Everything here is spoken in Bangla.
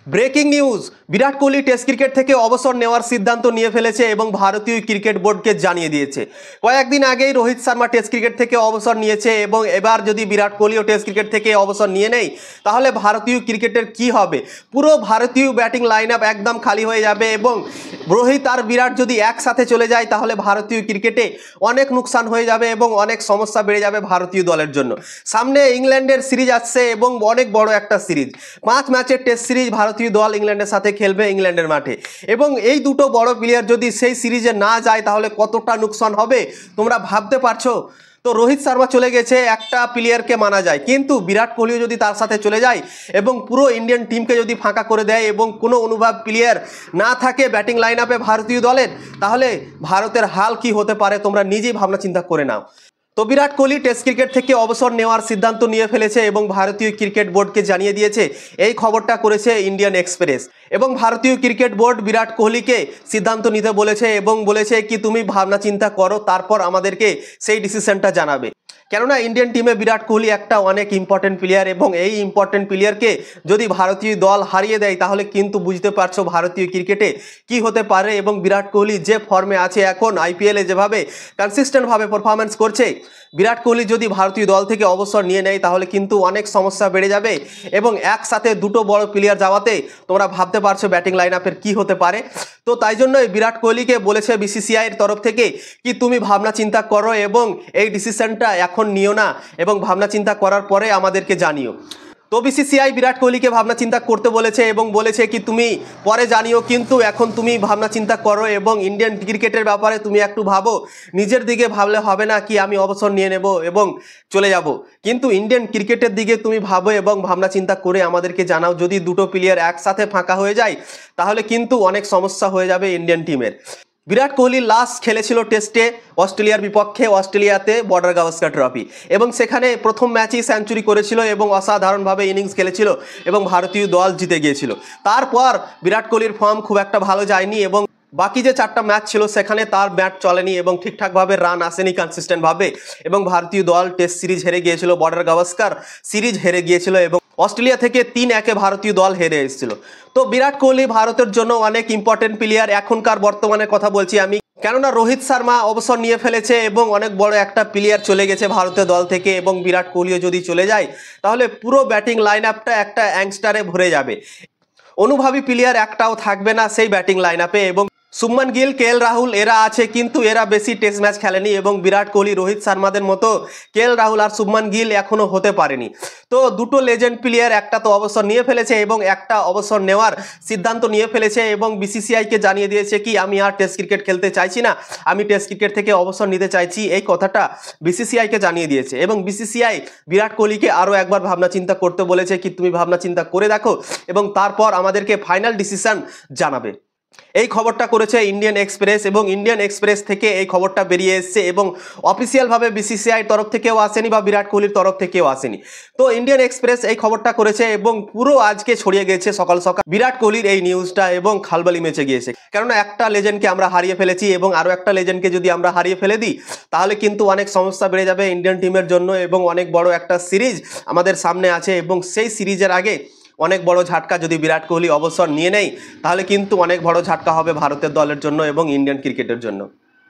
Breaking news, Virat Kohli test cricket থেকে অবসর নেওয়ার সিদ্ধান্ত নিয়ে ফেলেছে এবং ভারতীয় ক্রিকেট বোর্ডকে জানিয়ে দিয়েছে। কয়েকদিন আগেই রোহিত শর্মা টেস্ট ক্রিকেট থেকে অবসর নিয়েছে এবং এবার যদি বিরাট কোহলিও টেস্ট ক্রিকেট থেকে অবসর নিয়ে নেয় তাহলে ভারতীয় ক্রিকেটের কি হবে। পুরো ভারতীয় ব্যাটিং লাইন আপ একদম খালি হয়ে যাবে এবং রোহিত আর বিরাট যদি একসাথে চলে যায় তাহলে ভারতীয় ক্রিকেটে অনেক নুকসান হয়ে যাবে এবং অনেক সমস্যা বেড়ে যাবে ভারতীয় দলের জন্য। সামনে ইংল্যান্ডের সিরিজ আসছে এবং অনেক বড় একটা সিরিজ, 5 ম্যাচের টেস্ট সিরিজ ভারতীয় দল ইংল্যান্ডের সাথে খেলবে ইংল্যান্ডের মাঠে। এবং এই দুটো বড় প্লেয়ার যদি সেই সিরিজে না যায় তাহলে কতটা নুকসান হবে তোমরা ভাবতে পারছো। তো রোহিত শর্মা চলে গেছে, একটা প্লেয়ারকে মানা যায়, কিন্তু বিরাট কোহলিও যদি তার সাথে চলে যায় এবং পুরো ইন্ডিয়ান টিমকে যদি ফাঁকা করে দেয় এবং কোনো অনুভব প্লেয়ার না থাকে ব্যাটিং লাইন আপে ভারতীয় দলের, তাহলে ভারতের হাল কি হতে পারে তোমরা নিজেই ভাবনা চিন্তা করে নাও। তো বিরাট কোহলি টেস্ট ক্রিকেট থেকে অবসর নেওয়ার সিদ্ধান্ত নিয়ে ফেলেছে এবং ভারতীয় ক্রিকেট বোর্ডকে জানিয়ে দিয়েছে। এই খবরটা করেছে ইন্ডিয়ান এক্সপ্রেস। এবং ভারতীয় ক্রিকেট বোর্ড বিরাট কোহলিকে সিদ্ধান্ত নিতে বলেছে এবং বলেছে কি তুমি ভাবনা চিন্তা করো, তারপর আমাদেরকে সেই ডিসিশনটা জানাবে। কেননা ইন্ডিয়ান টিমে বিরাট কোহলি একটা অনেক ইম্পর্টেন্ট প্লেয়ার এবং এই ইম্পর্টেন্ট প্লেয়ারকে যদি ভারতীয় দল হারিয়ে দেয় তাহলে কিন্তু বুঝতে পারছো ভারতীয় ক্রিকেটে কি হতে পারে। এবং বিরাট কোহলি যে ফর্মে আছে এখন আইপিএলে যেভাবে কনসিস্টেন্টভাবে পারফরমেন্স করছে, বিরাট কোহলি যদি ভারতীয় দল থেকে অবসর নিয়ে নেয় তাহলে কিন্তু অনেক সমস্যা বেড়ে যাবে এবং একসাথে দুটো বড় প্লেয়ার যাওয়াতে তোমরা ভাবতে পারছো ব্যাটিং লাইন আপের কী হতে পারে। তো তাই জন্যই বিরাট কোহলিকে বলেছে বিসিসিআইয়ের তরফ থেকে কি তুমি ভাবনা চিন্তা করো এবং এই ডিসিশনটা এখন নিও না এবং ভাবনা চিন্তা করার পরে আমাদেরকে জানিও। তো বিসিসিআই বিরাট কোহলিকে ভাবনা চিন্তা করতে বলেছে এবং বলেছে কি তুমি পরে জানিও, কিন্তু এখন তুমি ভাবনা চিন্তা করো এবং ইন্ডিয়ান ক্রিকেটের ব্যাপারে তুমি একটু ভাবো। নিজের দিকে ভাবলে হবে না কি আমি অবসর নিয়ে নেব এবং চলে যাব, কিন্তু ইন্ডিয়ান ক্রিকেটের দিকে তুমি ভাবো এবং ভাবনা চিন্তা করে আমাদেরকে জানাও। যদি দুটো প্লেয়ার একসাথে ফাঁকা হয়ে যায় তাহলে কিন্তু অনেক সমস্যা হয়ে যাবে ইন্ডিয়ান টিমের। বিরাট কোহলি লাস্ট খেলেছিল টেস্টে অস্ট্রেলিয়ার বিপক্ষে, অস্ট্রেলিয়াতে বর্ডার গাভাস্কার ট্রফি, এবং সেখানে প্রথম ম্যাচেই সেঞ্চুরি করেছিল এবং অসাধারণভাবে ইনিংস খেলেছিল এবং ভারতীয় দল জিতে গিয়েছিল। তারপর বিরাট কোহলির ফর্ম খুব একটা ভালো যায়নি এবং বাকি যে 4টা ম্যাচ ছিল সেখানে তার ব্যাট চলেনি এবং ঠিকঠাকভাবে রান আসেনি কনসিস্টেন্টভাবে এবং ভারতীয় দল টেস্ট সিরিজ হেরে গিয়েছিল, বর্ডার গাভাস্কার সিরিজ হেরে গিয়েছিল এবং অস্ট্রেলিয়া থেকে 3-1 ভারতীয় দল হেরে এসেছিল। তো বিরাট কোহলি ভারতের জন্য অনেক ইম্পর্টেন্ট প্লেয়ার এখনকার বর্তমানে কথা বলছি আমি, কেননা রোহিত শর্মা অবসর নিয়ে ফেলেছে এবং অনেক বড় একটা প্লেয়ার চলে গেছে ভারতীয় দল থেকে এবং বিরাট কোহলিও যদি চলে যায় তাহলে পুরো ব্যাটিং লাইন আপটা একটা ইয়াংস্টারে ভরে যাবে। অনুভবী প্লেয়ার একটাও থাকবে না সেই ব্যাটিং লাইন আপে এবং শুভমান গিল, কেএল রাহুল এরা আছে কিন্তু এরা বেশি টেস্ট ম্যাচ খেলেনি এবং বিরাট কোহলি রোহিত শর্মাদের মতো কেএল রাহুল আর শুভমান গিল এখনো হতে পারেনি। তো দুটো লেজেন্ড প্লেয়ার একটা তো অবসর নিয়ে ফেলেছে এবং একটা অবসর নেওয়ার সিদ্ধান্ত নিয়ে ফেলেছে এবং বিসিসিআইকে জানিয়ে দিয়েছে কি আমি আর টেস্ট ক্রিকেট খেলতে চাইছি না, আমি টেস্ট ক্রিকেট থেকে অবসর নিতে চাইছি, এই কথাটা বিসিসিআইকে জানিয়ে দিয়েছে। এবং বিসিসিআই বিরাট কোহলিকে আরও একবার ভাবনা চিন্তা করতে বলেছে কি তুমি ভাবনা চিন্তা করে দেখো এবং তারপর আমাদেরকে ফাইনাল ডিসিশন জানাবে। এই খবরটা করেছে ইন্ডিয়ান এক্সপ্রেস এবং ইন্ডিয়ান এক্সপ্রেস থেকে এই খবরটা বেরিয়ে এসেছে এবং অফিসিয়ালভাবে বিসিসিআইয়ের তরফ থেকেও আসেনি বা বিরাট কোহলির তরফ থেকেও আসেনি। তো ইন্ডিয়ান এক্সপ্রেস এই খবরটা করেছে এবং পুরো আজকে ছড়িয়ে গেছে সকাল সকাল বিরাট কোহলির এই নিউজটা এবং খালবালি মেচে গিয়েছে। কেননা একটা লেজেন্ডকে আমরা হারিয়ে ফেলেছি এবং আরও একটা লেজেন্ডকে যদি আমরা হারিয়ে ফেলে দিই তাহলে কিন্তু অনেক সমস্যা বেড়ে যাবে ইন্ডিয়ান টিমের জন্য এবং অনেক বড় একটা সিরিজ আমাদের সামনে আছে এবং সেই সিরিজের আগে অনেক বড় ঝাটকা যদি বিরাট কোহলি অবসর নিয়ে নেয় তাহলে কিন্তু অনেক বড় ঝাটকা হবে ভারতের দলের জন্য এবং ইন্ডিয়ান ক্রিকেটের জন্য।